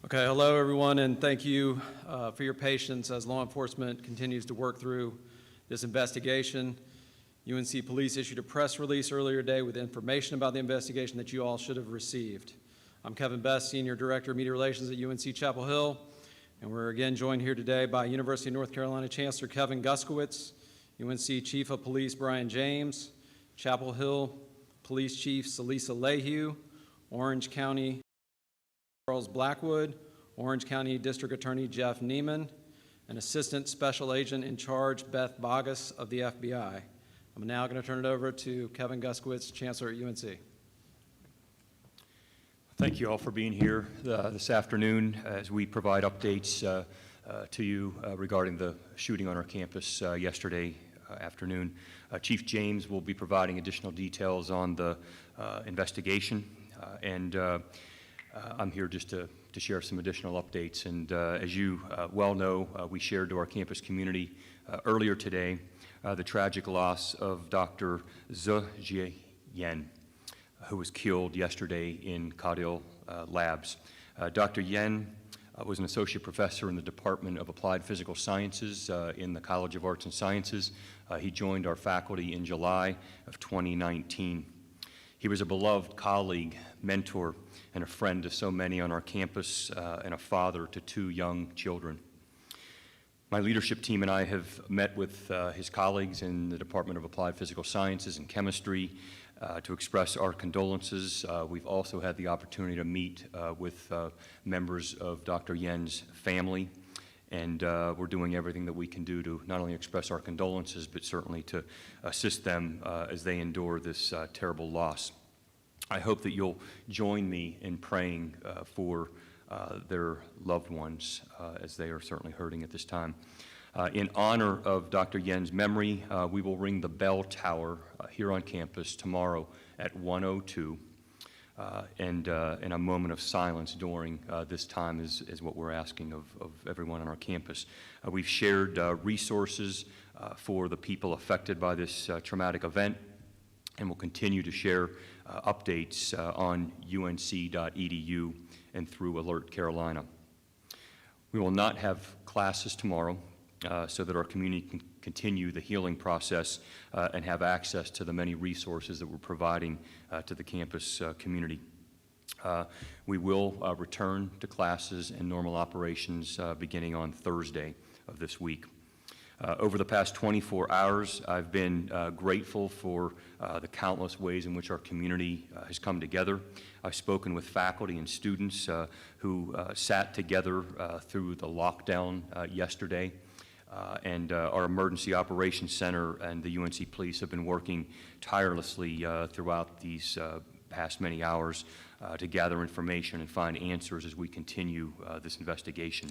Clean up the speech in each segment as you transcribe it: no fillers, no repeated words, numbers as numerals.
Okay, hello everyone, and thank you for your patience as law enforcement continues to work through this investigation. UNC Police issued a press release earlier today with information about the investigation that you all should have received. I'm Kevin Best, Senior Director of Media Relations at UNC-Chapel Hill, and we're again joined here today by University of North Carolina Chancellor Kevin Guskowitz, UNC Chief of Police Brian James, Chapel Hill Police Chief Celisa Lehue, Orange County Charles Blackwood, Orange County District Attorney Jeff Neiman, and Assistant Special Agent in Charge Beth Bogus of the FBI. I'm now going to turn it over to Kevin Guskowitz, Chancellor at UNC. Thank you all for being here this afternoon as we provide updates to you regarding the shooting on our campus yesterday afternoon. Chief James will be providing additional details on the investigation, and I'm here just to share some additional updates. And as you well know, we shared to our campus community earlier today the tragic loss of Dr. Zijie Yan, who was killed yesterday in Cadill Labs. Dr. Yan was an associate professor in the Department of Applied Physical Sciences in the College of Arts and Sciences. He joined our faculty in July of 2019. He was a beloved colleague, mentor, and a friend to so many on our campus, and a father to 2 young children. My leadership team and I have met with his colleagues in the Department of Applied Physical Sciences and Chemistry to express our condolences. We've also had the opportunity to meet with members of Dr. Yan's family, and we're doing everything that we can do to not only express our condolences, but certainly to assist them as they endure this terrible loss. I hope that you'll join me in praying for their loved ones as they are certainly hurting at this time. In honor of Dr. Yan's memory, we will ring the bell tower here on campus tomorrow at 1:02, and a moment of silence during this time is what we're asking of everyone on our campus. We've shared resources for the people affected by this traumatic event, and we'll continue to share updates on unc.edu and through Alert Carolina. We will not have classes tomorrow so that our community can continue the healing process and have access to the many resources that we're providing to the campus community. We will return to classes and normal operations beginning on Thursday of this week. Over the past 24 hours, I've been grateful for the countless ways in which our community has come together. I've spoken with faculty and students who sat together through the lockdown yesterday, and our Emergency Operations Center and the UNC Police have been working tirelessly throughout these past many hours to gather information and find answers as we continue this investigation.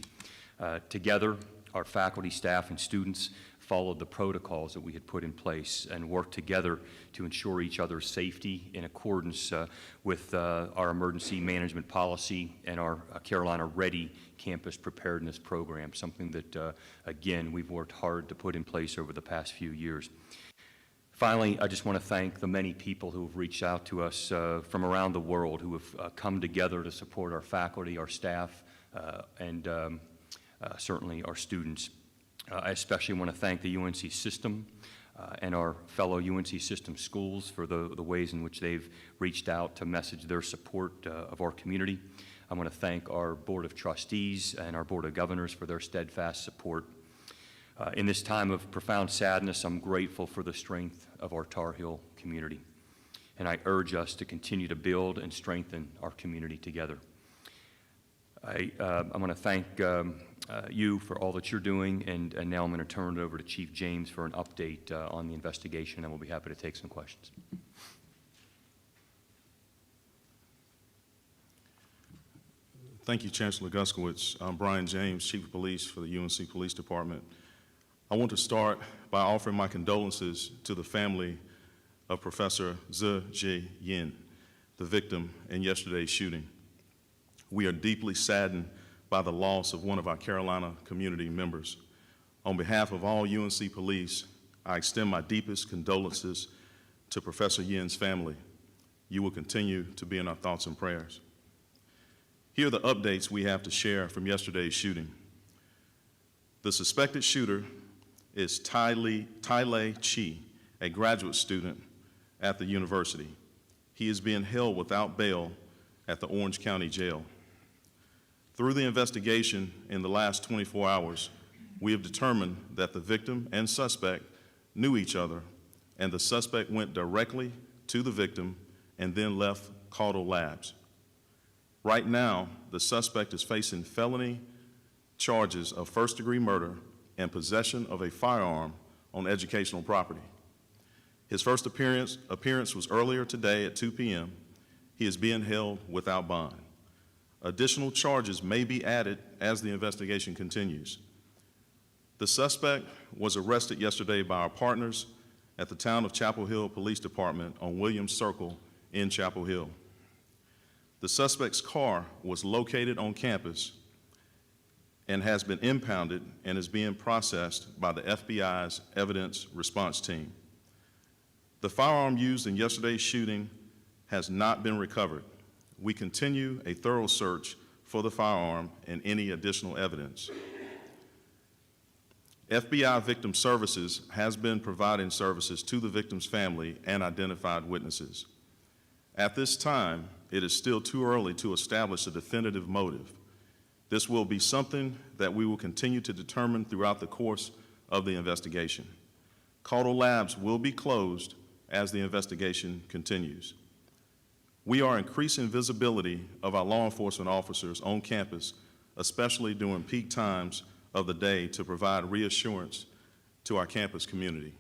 Together, our faculty, staff, and students followed the protocols that we had put in place and worked together to ensure each other's safety in accordance with our emergency management policy and our Carolina Ready campus preparedness program, something that, again, we've worked hard to put in place over the past few years. Finally, I just want to thank the many people who have reached out to us from around the world who have come together to support our faculty, our staff, and certainly our students. I especially want to thank the UNC system and our fellow UNC system schools for the ways in which they've reached out to message their support of our community. I want to thank our Board of Trustees and our Board of Governors for their steadfast support. In this time of profound sadness, I'm grateful for the strength of our Tar Heel community, and I urge us to continue to build and strengthen our community together. I want to thank you for all that you're doing, and now I'm going to turn it over to Chief James for an update on the investigation, and we'll be happy to take some questions. Thank you, Chancellor Guskowitz. I'm Brian James, Chief of Police for the UNC Police Department. I want to start by offering my condolences to the family of Professor Zijie Yan, the victim in yesterday's shooting. We are deeply saddened by the loss of one of our Carolina community members. On behalf of all UNC police, I extend my deepest condolences to Professor Yan's family. You will continue to be in our thoughts and prayers. Here are the updates we have to share from yesterday's shooting. The suspected shooter is Tylee Chi, a graduate student at the university. He is being held without bail at the Orange County Jail. Through the investigation in the last 24 hours, we have determined that the victim and suspect knew each other, and the suspect went directly to the victim and then left Caudle Labs. Right now, the suspect is facing felony charges of first-degree murder and possession of a firearm on educational property. His first appearance was earlier today at 2 p.m. He is being held without bond. Additional charges may be added as the investigation continues. The suspect was arrested yesterday by our partners at the Town of Chapel Hill Police Department on Williams Circle in Chapel Hill. The suspect's car was located on campus and has been impounded and is being processed by the FBI's evidence response team. The firearm used in yesterday's shooting has not been recovered. We continue a thorough search for the firearm and any additional evidence. FBI Victim Services has been providing services to the victim's family and identified witnesses. At this time, it is still too early to establish a definitive motive. This will be something that we will continue to determine throughout the course of the investigation. Caudle Labs will be closed as the investigation continues. We are increasing visibility of our law enforcement officers on campus, especially during peak times of the day, to provide reassurance to our campus community.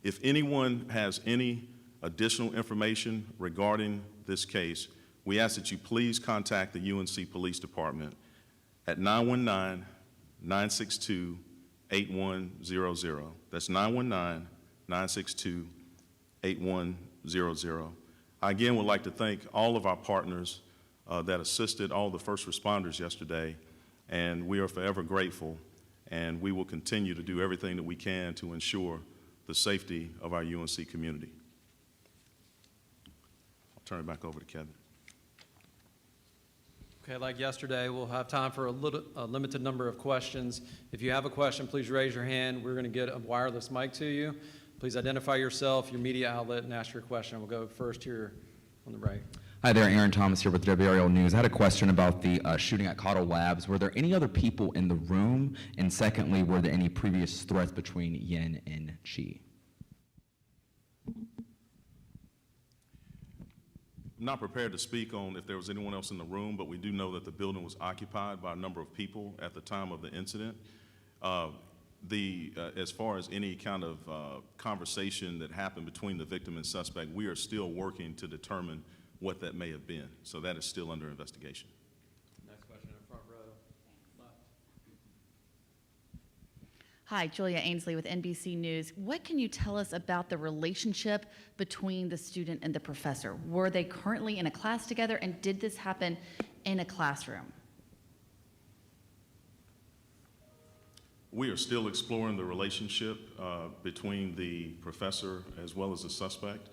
If anyone has any additional information regarding this case, we ask that you please contact the UNC Police Department at 919-962-8100. That's 919-962-8100. I again would like to thank all of our partners that assisted all the first responders yesterday, and we are forever grateful, and we will continue to do everything that we can to ensure the safety of our UNC community. I'll turn it back over to Kevin. Okay, like yesterday, we'll have time for a limited number of questions. If you have a question, please raise your hand. We're going to get a wireless mic to you. Please identify yourself, your media outlet, and ask your question. We'll go first here on the right. Hi there, Aaron Thomas here with WRL News. I had a question about the shooting at Caudle Labs. Were there any other people in the room? And secondly, were there any previous threats between Yan and Chi? I'm not prepared to speak on if there was anyone else in the room, but we do know that the building was occupied by a number of people at the time of the incident. As far as any kind of conversation that happened between the victim and suspect, we are still working to determine what that may have been. So that is still under investigation. Next question in front row. Left. Hi, Julia Ainsley with NBC News. What can you tell us about the relationship between the student and the professor? Were they currently in a class together, and did this happen in a classroom? We are still exploring the relationship between the professor as well as the suspect.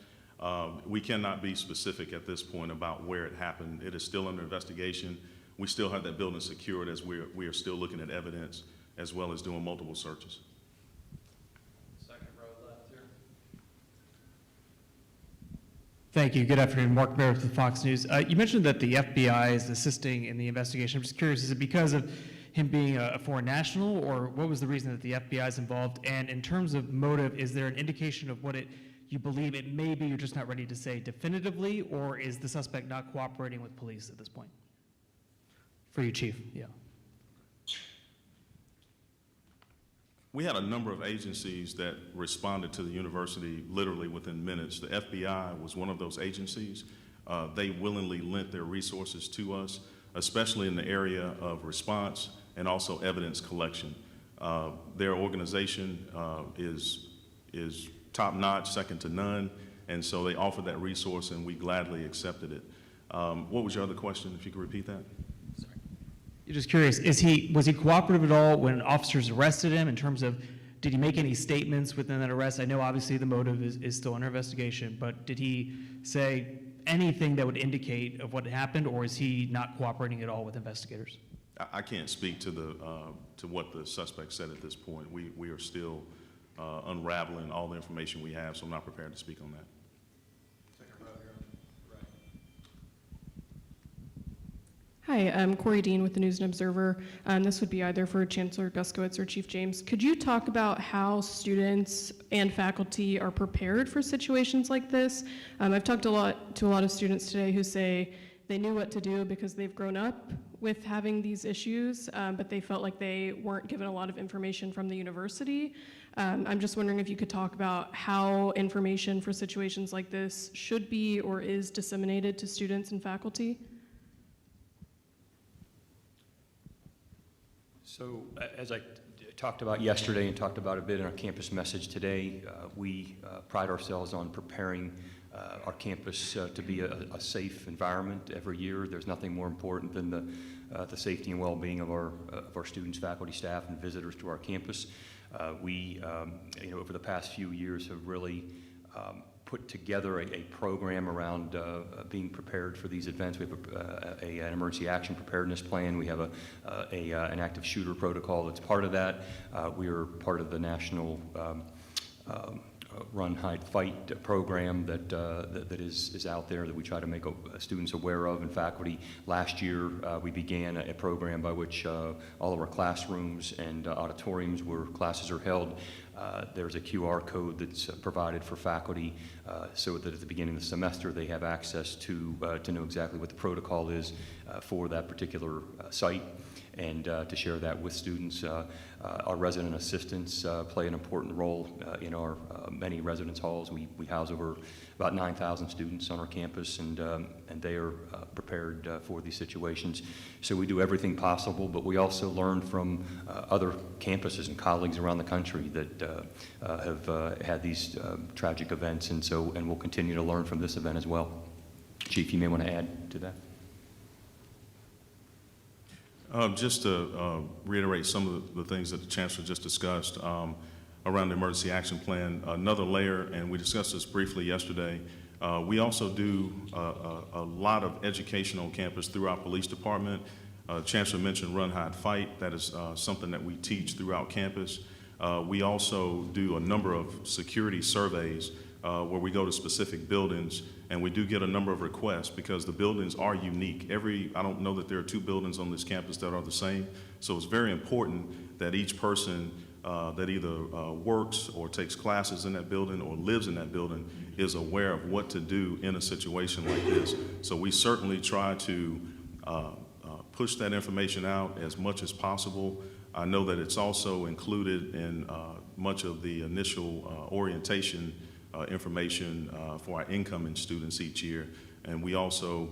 We cannot be specific at this point about where it happened. It is still under investigation. We still have that building secured as we are still looking at evidence as well as doing multiple searches. Second row left here. Thank you. Good afternoon. Mark Merritt with Fox News. You mentioned that the FBI is assisting in the investigation. I'm just curious, is it because of him being a foreign national, or what was the reason that the FBI is involved? And in terms of motive, is there an indication of what you believe it may be, you're just not ready to say definitively, or is the suspect not cooperating with police at this point? For you, Chief. Yeah. We had a number of agencies that responded to the university literally within minutes. The FBI was one of those agencies. They willingly lent their resources to us, especially in the area of response and also evidence collection. Their organization is top-notch, second to none, and so they offered that resource, and we gladly accepted it. What was your other question, if you could repeat that? You're just curious, was he cooperative at all when officers arrested him, in terms of, did he make any statements within that arrest? I know obviously the motive is still under investigation, but did he say, anything that would indicate of what happened, or is he not cooperating at all with investigators? I can't speak to to what the suspect said at this point. We are still unraveling all the information we have, so I'm not prepared to speak on that. Hi, I'm Corey Dean with the News and Observer. This would be either for Chancellor Guskowitz or Chief James. Could you talk about how students and faculty are prepared for situations like this? I've talked to a lot of students today who say they knew what to do because they've grown up with having these issues, but they felt like they weren't given a lot of information from the university. I'm just wondering if you could talk about how information for situations like this should be or is disseminated to students and faculty. So as I talked about yesterday and talked about a bit in our campus message today, we pride ourselves on preparing our campus to be a safe environment every year. There's nothing more important than the safety and well-being of our students, faculty, staff, and visitors to our campus. We, over the past few years have really put together a program around being prepared for these events. We have an emergency action preparedness plan. We have an active shooter protocol that's part of that. We are part of the national Run, Hide, Fight program that is out there that we try to make students aware of and faculty. Last year, we began a program by which all of our classrooms and auditoriums where classes are held, there's a QR code that's provided for faculty so that at the beginning of the semester they have access to know exactly what the protocol is for that particular site, and to share that with students. Our resident assistants play an important role in our many residence halls. We house over about 9,000 students on our campus, and they are prepared for these situations. So we do everything possible, but we also learn from other campuses and colleagues around the country that have had these tragic events, and we'll continue to learn from this event as well. Chief, you may want to add to that. Just to reiterate some of the things that the Chancellor just discussed around the emergency action plan, another layer, and we discussed this briefly yesterday, we also do a lot of education on campus through our police department. Chancellor mentioned Run, Hide, Fight. That is something that we teach throughout campus. We also do a number of security surveys where we go to specific buildings, and we do get a number of requests because the buildings are unique. I don't know that there are two buildings on this campus that are the same, so it's very important that each person that either works or takes classes in that building or lives in that building is aware of what to do in a situation like this. So we certainly try to push that information out as much as possible. I know that it's also included in much of the initial orientation information for our incoming students each year, and we also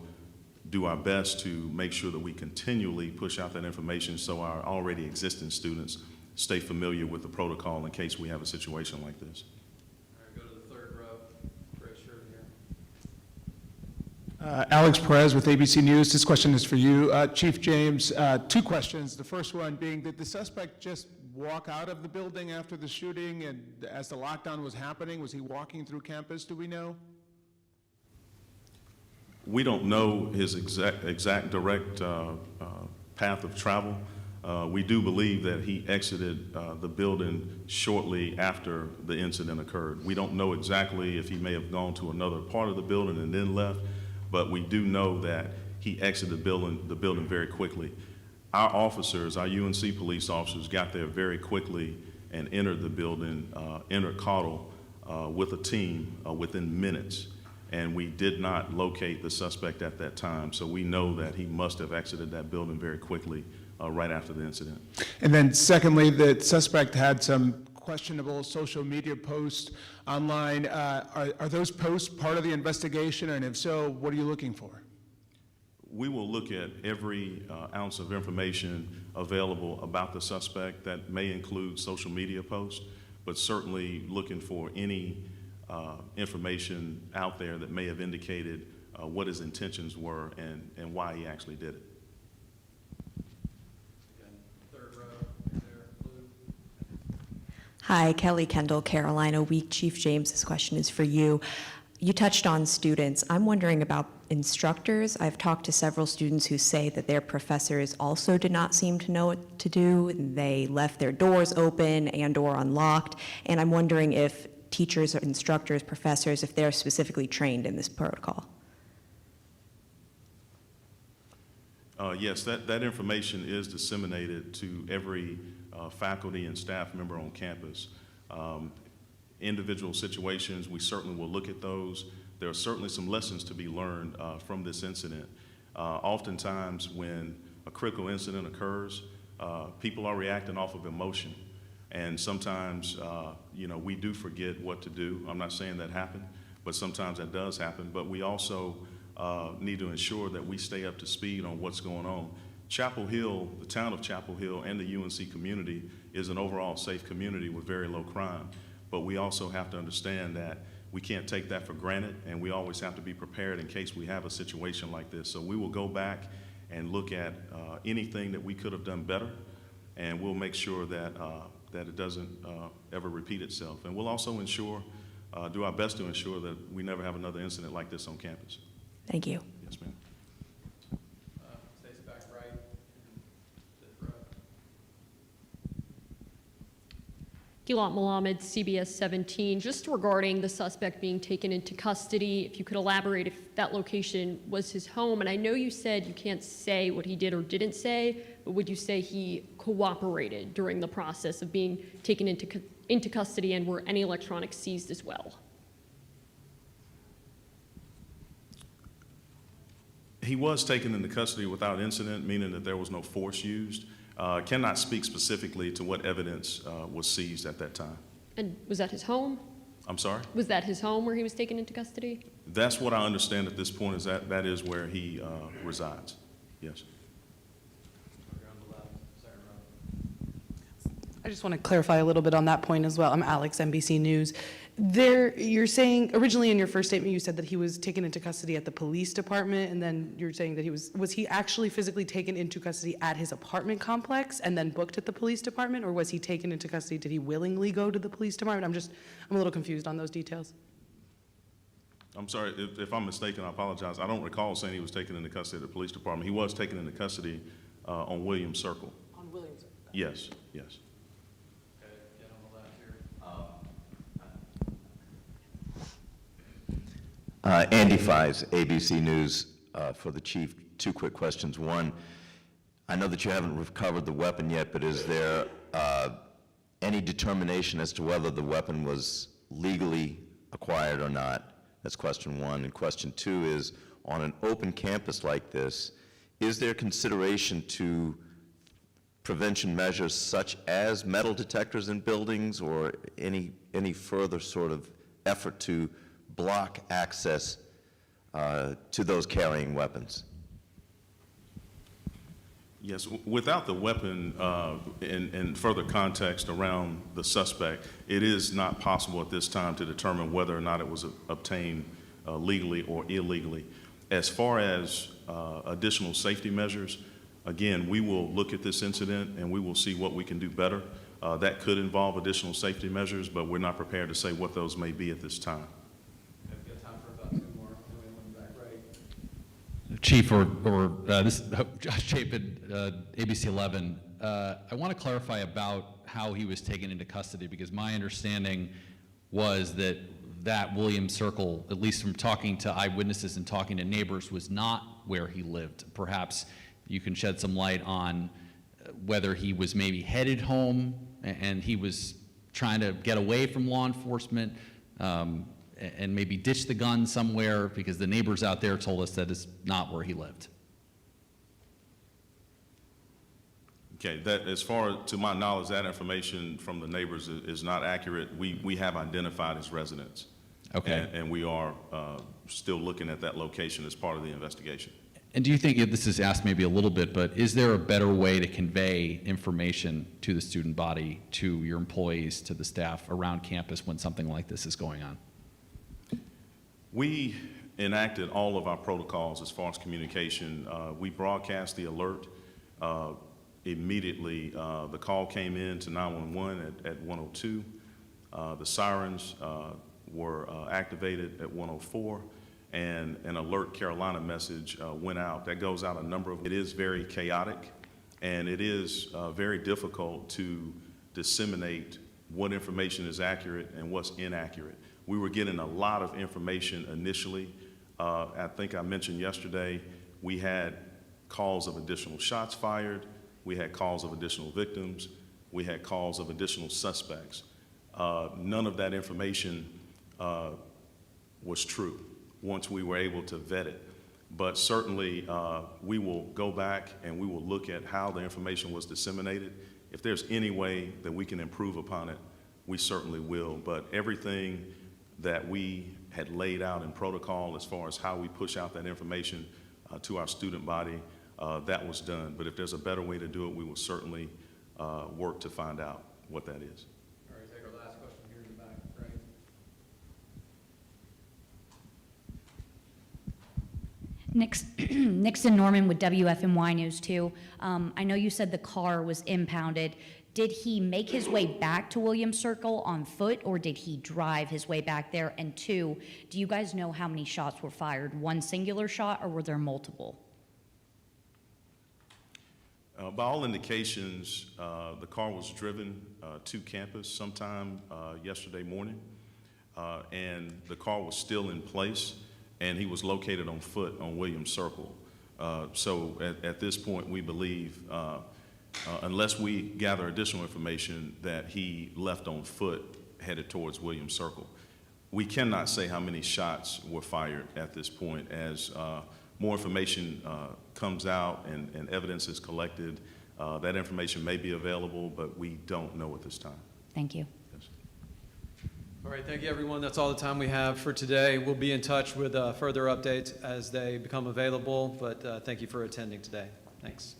do our best to make sure that we continually push out that information so our already existing students stay familiar with the protocol in case we have a situation like this. All right, go to the third row. Gray shirt here. Alex Perez with ABC News. This question is for you. Chief James, two questions. The first one being, did the suspect just walk out of the building after the shooting, and as the lockdown was happening, was he walking through campus, do we know? We don't know his exact direct path of travel. We do believe that he exited the building shortly after the incident occurred. We don't know exactly if he may have gone to another part of the building and then left, but we do know that he exited the building very quickly. Our officers, our UNC police officers, got there very quickly and entered the building, entered Cottle with a team within minutes, and we did not locate the suspect at that time. So we know that he must have exited that building very quickly right after the incident. And then secondly, the suspect had some questionable social media posts online. Are those posts part of the investigation, and if so, what are you looking for? We will look at every ounce of information available about the suspect. That may include social media posts, but certainly looking for any information out there that may have indicated what his intentions were and why he actually did it. Again, third row, right there, blue. Hi, Kelly Kendall, Carolina Week. Chief James, this question is for you. You touched on students. I'm wondering about instructors. I've talked to several students who say that their professors also did not seem to know what to do. They left their doors open and/or unlocked. And I'm wondering if teachers or instructors, professors, if they're specifically trained in this protocol. Yes, that information is disseminated to every faculty and staff member on campus. Individual situations, we certainly will look at those. There are certainly some lessons to be learned from this incident. Oftentimes when a critical incident occurs, people are reacting off of emotion. And sometimes, we do forget what to do. I'm not saying that happened, but sometimes that does happen. But we also need to ensure that we stay up to speed on what's going on. Chapel Hill, the town of Chapel Hill and the UNC community is an overall safe community with very low crime. But we also have to understand that we can't take that for granted, and we always have to be prepared in case we have a situation like this. So we will go back and look at anything that we could have done better, and we'll make sure that that it doesn't ever repeat itself. And we'll also do our best to ensure that we never have another incident like this on campus. Thank you. Yes, ma'am. Stacy back right. Gilat Malamed, CBS 17, just regarding the suspect being taken into custody, if you could elaborate if that location was his home. And I know you said you can't say what he did or didn't say, but would you say he cooperated during the process of being taken into custody, and were any electronics seized as well? He was taken into custody without incident, meaning that there was no force used. Cannot speak specifically to what evidence was seized at that time. And was that his home? I'm sorry? Was that his home where he was taken into custody? That's what I understand at this point, is that is where he resides. Yes. I just want to clarify a little bit on that point as well. I'm Alex, NBC News. You're saying, originally in your first statement, you said that he was taken into custody at the police department, and then you're saying that was he actually physically taken into custody at his apartment complex and then booked at the police department, or was he taken into custody, did he willingly go to the police department? I'm a little confused on those details. I'm sorry, if I'm mistaken, I apologize. I don't recall saying he was taken into custody at the police department. He was taken into custody on Williams Circle. On Williams Circle. Yes, yes. Andy Fies, ABC News, for the chief. Two quick questions. One, I know that you haven't recovered the weapon yet, but is there any determination as to whether the weapon was legally acquired or not? That's question one. And question two is, on an open campus like this, is there consideration to prevention measures such as metal detectors in buildings, or any further sort of effort to block access to those carrying weapons? Yes, without the weapon and further context around the suspect, it is not possible at this time to determine whether or not it was obtained legally or illegally. As far as additional safety measures, again, we will look at this incident and we will see what we can do better. That could involve additional safety measures, but we're not prepared to say what those may be at this time. Chief, this is Josh Chapin, ABC 11. I want to clarify about how he was taken into custody, because my understanding was that Williams Circle, at least from talking to eyewitnesses and talking to neighbors, was not where he lived. Perhaps you can shed some light on whether he was maybe headed home and he was trying to get away from law enforcement, and maybe ditch the gun somewhere, because the neighbors out there told us that is not where he lived. Okay, that, as far to my knowledge, that information from the neighbors is not accurate. We have identified his residence. Okay. And we are still looking at that location as part of the investigation. And do you think, if this is asked maybe a little bit, but is there a better way to convey information to the student body, to your employees, to the staff around campus when something like this is going on? We enacted all of our protocols as far as communication. We broadcast the alert immediately. The call came in to 911 at 102. The sirens were activated at 104, and an Alert Carolina message went out. That goes out a number of, it is very chaotic, and it is very difficult to disseminate what information is accurate and what's inaccurate. We were getting a lot of information initially. I think I mentioned yesterday, we had calls of additional shots fired, we had calls of additional victims, we had calls of additional suspects. None of that information was true once we were able to vet it. But certainly, we will go back and we will look at how the information was disseminated. If there's any way that we can improve upon it, we certainly will. But everything that we had laid out in protocol as far as how we push out that information to our student body, that was done. But if there's a better way to do it, we will certainly work to find out what that is. All right, take our last question here in the back, Greg. Nixon Norman with WFMY News 2. I know you said the car was impounded. Did he make his way back to Williams Circle on foot, or did he drive his way back there? And two, do you guys know how many shots were fired? One singular shot, or were there multiple? By all indications, the car was driven to campus sometime yesterday morning, and the car was still in place, and he was located on foot on Williams Circle. So at this point, we believe, unless we gather additional information, that he left on foot headed towards Williams Circle. We cannot say how many shots were fired at this point. As more information comes out and evidence is collected, that information may be available, but we don't know at this time. Thank you. Yes. All right, thank you, everyone. That's all the time we have for today. We'll be in touch with further updates as they become available, but thank you for attending today. Thanks.